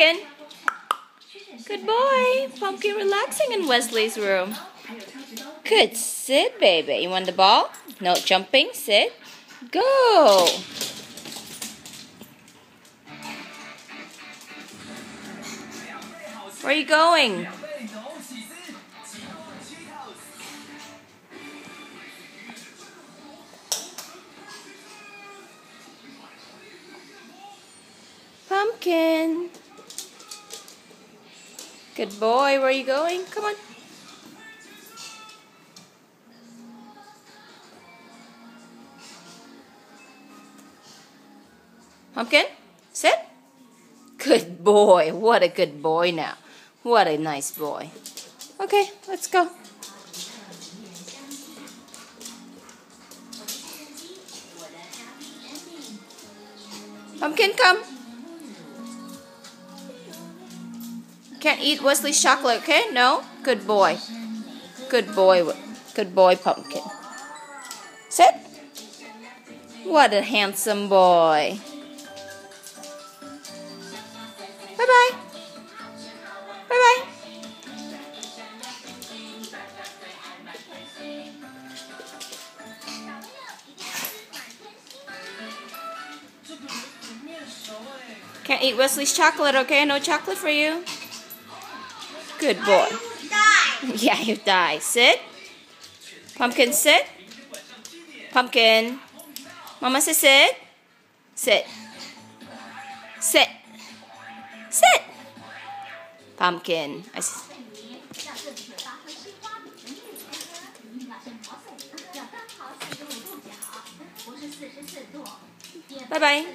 Pumpkin. Good boy. Pumpkin relaxing in Wesley's room. Good. Sit, baby. You want the ball? No jumping. Sit. Go. Where are you going? Pumpkin. Good boy. Where are you going? Come on. Pumpkin, sit. Good boy. What a good boy now. What a nice boy. Okay, let's go. Pumpkin, come. Can't eat Wesley's chocolate, okay? No? Good boy. Good boy. Good boy, Pumpkin. Sit. What a handsome boy. Bye-bye. Bye-bye. Can't eat Wesley's chocolate, okay? No chocolate for you. Good boy. Yeah, you die. Sit. Pumpkin, sit. Pumpkin. Mama says sit. Sit. Sit. Sit. Pumpkin. Bye-bye.